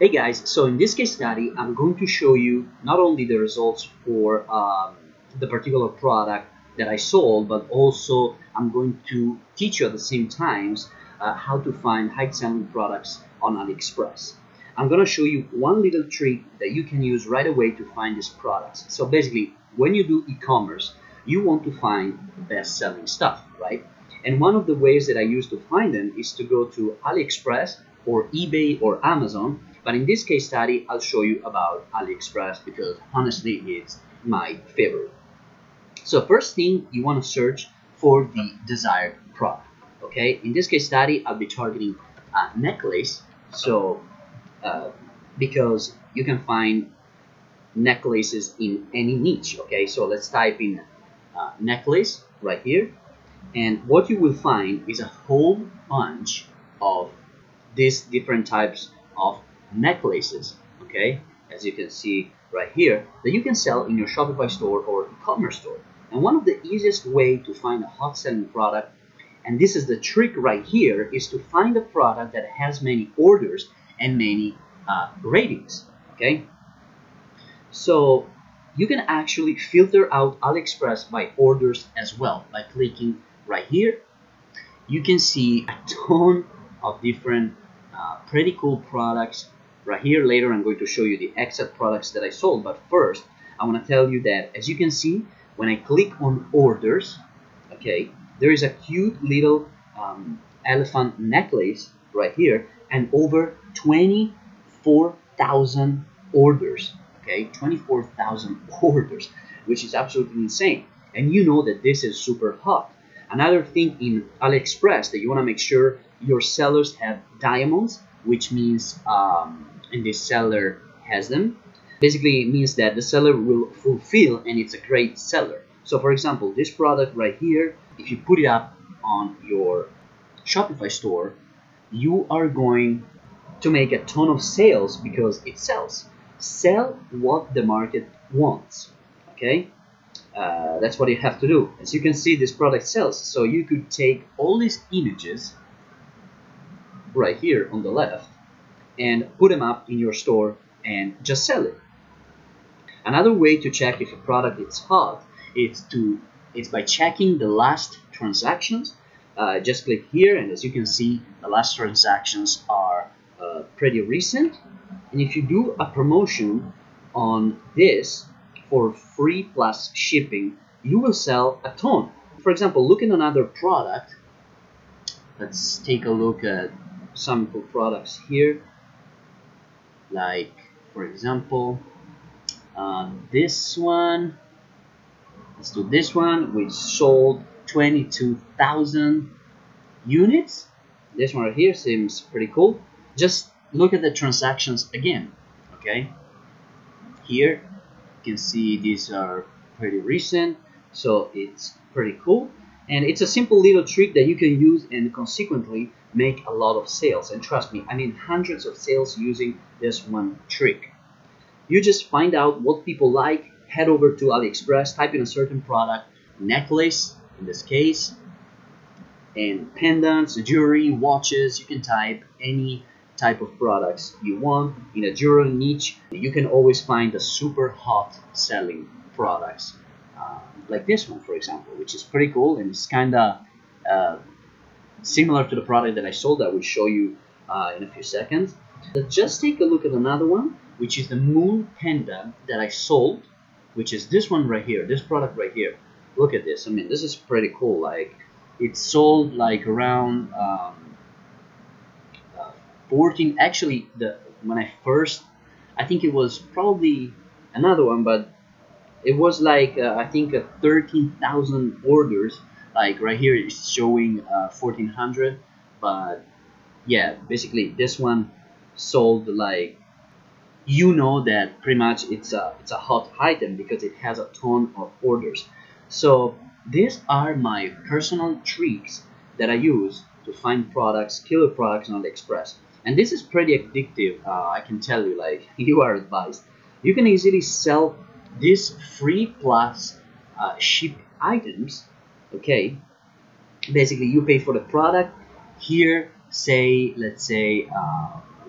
Hey guys, so in this case study, I'm going to show you not only the results for the particular product that I sold, but also I'm going to teach you at the same times how to find high-selling products on AliExpress. I'm going to show you one little trick that you can use right away to find these products. So basically, when you do e-commerce, you want to find the best-selling stuff, right? And one of the ways that I use to find them is to go to AliExpress or eBay or Amazon. But in this case study, I'll show you about AliExpress because honestly, it's my favorite. So first thing, you want to search for the desired product. Okay, in this case study, I'll be targeting a necklace. So because you can find necklaces in any niche. Okay, so let's type in necklace right here, and what you will find is a whole bunch of these different types of necklaces, okay, as you can see right here, that you can sell in your Shopify store or e-commerce store. And one of the easiest way to find a hot selling product, and this is the trick right here, is to find a product that has many orders and many ratings. Okay, so you can actually filter out AliExpress by orders as well by clicking right here. You can see a ton of different pretty cool products right here. Later I'm going to show you the exact products that I sold, but first I want to tell you that, as you can see, when I click on orders, okay, there is a cute little elephant necklace right here and over 24,000 orders. Okay, 24,000 orders, which is absolutely insane. And you know that this is super hot. Another thing in AliExpress that you want to make sure your sellers have diamonds, which means and the seller has them. Basically, it means that the seller will fulfill and it's a great seller. So for example, this product right here, if you put it up on your Shopify store, you are going to make a ton of sales because it sells. Sell what the market wants. Okay, that's what you have to do. As you can see, this product sells, so you could take all these images right here on the left and put them up in your store and just sell it. Another way to check if a product is hot is by checking the last transactions. Just click here, and as you can see, the last transactions are pretty recent. And if you do a promotion on this for free plus shipping, you will sell a ton. For example, look at another product. Let's take a look at some cool products here. Like, for example, this one. Let's do this one, which sold 22,000 units. This one right here seems pretty cool. Just look at the transactions again. Okay, here you can see these are pretty recent, so it's pretty cool. And it's a simple little trick that you can use and consequently make a lot of sales. And trust me, I mean hundreds of sales using this one trick. You just find out what people like, head over to AliExpress, type in a certain product, necklace in this case, and pendants, jewelry, watches. You can type any type of products you want in a jewelry niche. You can always find the super hot selling products like this one, for example, which is pretty cool, and it's kind of similar to the product that I sold. I will show you in a few seconds. Let's just take a look at another one, which is the moon pendant that I sold, which is this one right here, this product right here. Look at this. I mean, this is pretty cool. Like, it sold like around 14. Actually, when I first, I think it was probably another one, but it was like I think 13,000 orders. Like right here, it's showing 1,400, but yeah, basically this one sold like, you know, that pretty much it's a hot item because it has a ton of orders. So these are my personal tricks that I use to find products, killer products on AliExpress. And this is pretty addictive, I can tell you, like, you are advised. You can easily sell these free plus ship items, okay? Basically, you pay for the product. Here, say, let's say,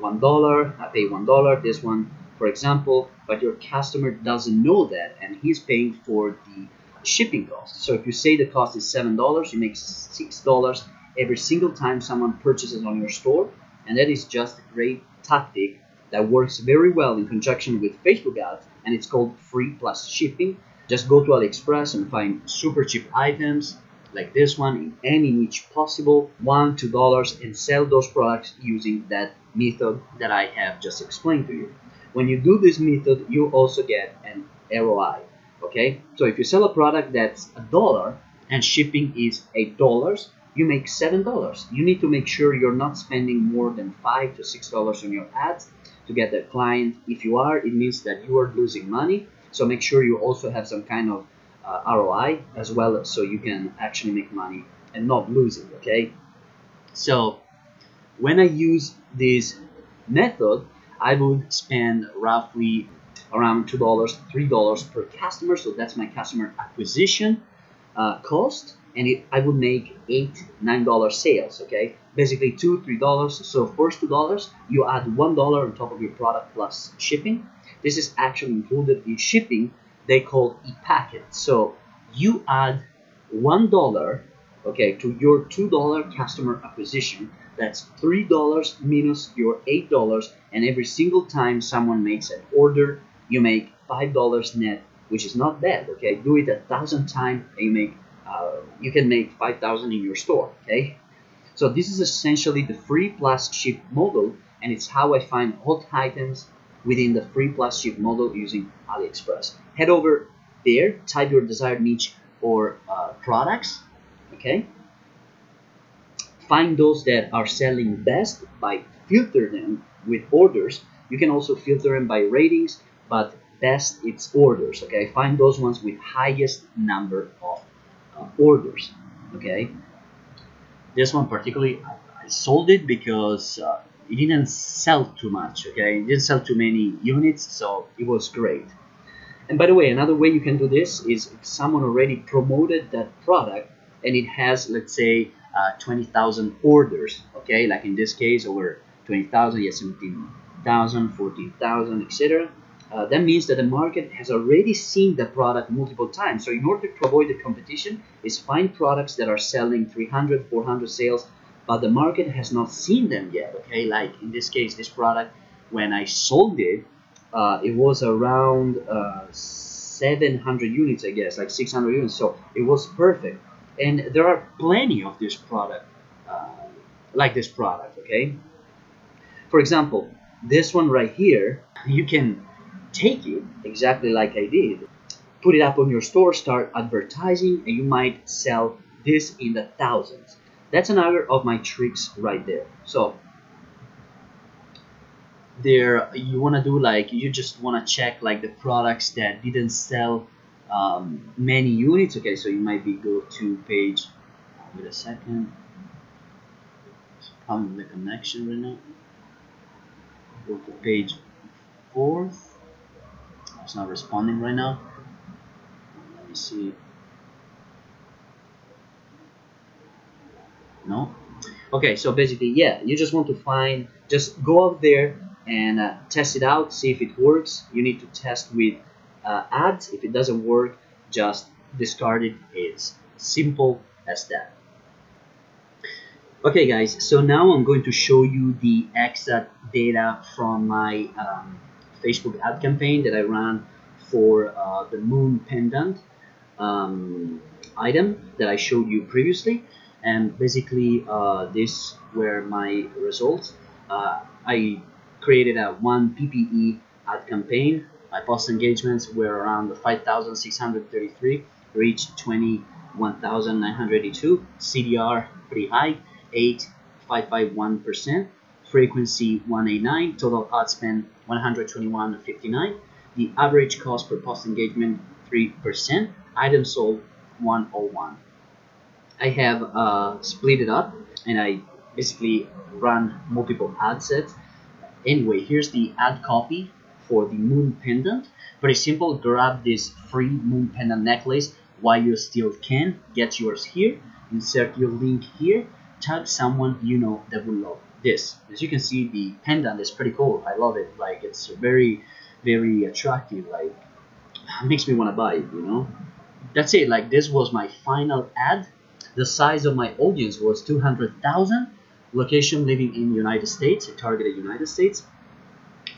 $1, I pay $1, this one, for example, but your customer doesn't know that, and he's paying for the shipping cost. So if you say the cost is $7, you make $6 every single time someone purchases on your store, and that is just a great tactic that works very well in conjunction with Facebook ads, and it's called free plus shipping. Just go to AliExpress and find super cheap items like this one in any niche possible, $1, $2, and sell those products using that method that I have just explained to you. When you do this method, you also get an ROI. Okay, so if you sell a product that's $1 and shipping is $8, you make $7. You need to make sure you're not spending more than $5 to $6 on your ads to get that client. If you are, it means that you are losing money. So make sure you also have some kind of ROI as well, so you can actually make money and not losing. Okay, so when I use this method, I would spend roughly around $2, $3 per customer. So that's my customer acquisition cost, and I would make $8, $9 sales. Okay, basically $2, $3. So first $2, you add $1 on top of your product plus shipping. This is actually included in shipping. They call e-packet. So you add $1, okay, to your $2 customer acquisition. That's $3 minus your $8, and every single time someone makes an order, you make $5 net, which is not bad. Okay, do it 1,000 times, and you can make 5,000 in your store. Okay, so this is essentially the free plus ship model, and it's how I find hot items within the free plus ship model using AliExpress. Head over there, type your desired niche or products. Okay, find those that are selling best by filter them with orders. You can also filter them by ratings, but best it's orders. Okay, find those ones with highest number of orders. Okay, this one particularly I sold it because it didn't sell too much. Okay, it didn't sell too many units, so it was great. And by the way, another way you can do this is if someone already promoted that product and it has, let's say, 20,000 orders. Okay, like in this case, over 20,000, yes, 17,000, 14,000, etc. That means that the market has already seen the product multiple times. So in order to avoid the competition, is find products that are selling 300, 400 sales, but the market has not seen them yet. Okay, like in this case, this product, when I sold it, it was around 700 units, I guess, like 600 units. So it was perfect. And there are plenty of this product, like this product. Okay, for example, this one right here, you can take it exactly like I did, put it up on your store, start advertising, and you might sell this in the thousands. That's another of my tricks right there. So there, you want to do like, you just want to check like the products that didn't sell many units. Okay, so you might be go to page, wait a second, it's probably the connection right now. Go to page 4. It's not responding right now. Let me see. No. Okay, so basically, yeah, you just want to find, just go out there and test it out, see if it works. You need to test with ads. If it doesn't work, just discard it. It's simple as that. Okay guys, so now I'm going to show you the exact data from my Facebook ad campaign that I ran for the moon pendant item that I showed you previously. And basically these were my results. I created a 1 PPE ad campaign. My post engagements were around 5,633, reached 21,982, CDR pretty high, 8.551%, frequency 189, total ad spend 121.59, the average cost per post engagement 3%, items sold 101. I have split it up and I basically run multiple ad sets. Anyway, here's the ad copy for the moon pendant. Pretty simple. Grab this free moon pendant necklace while you still can. Get yours here. Insert your link here. Tag someone you know that will love this. As you can see, the pendant is pretty cool. I love it. Like, it's very, very attractive. Like, it makes me want to buy it, you know. That's it. Like, this was my final ad. The size of my audience was 200,000. Location, living in United States. I targeted United States.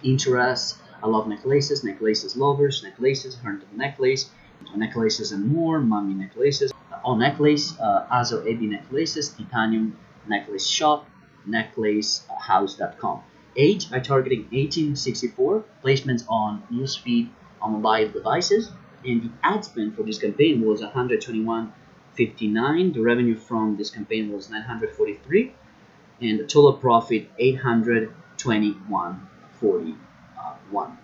Interests, I love necklaces, necklaces lovers, necklaces, herndon necklace, necklaces and more, mommy necklaces, all necklace, Azo Ebi necklaces, titanium necklace shop, necklacehouse.com. Age, I targeting 18-64, placements on newsfeed on mobile devices, and the ad spend for this campaign was 121.59. The revenue from this campaign was 943, and the total profit 821.41.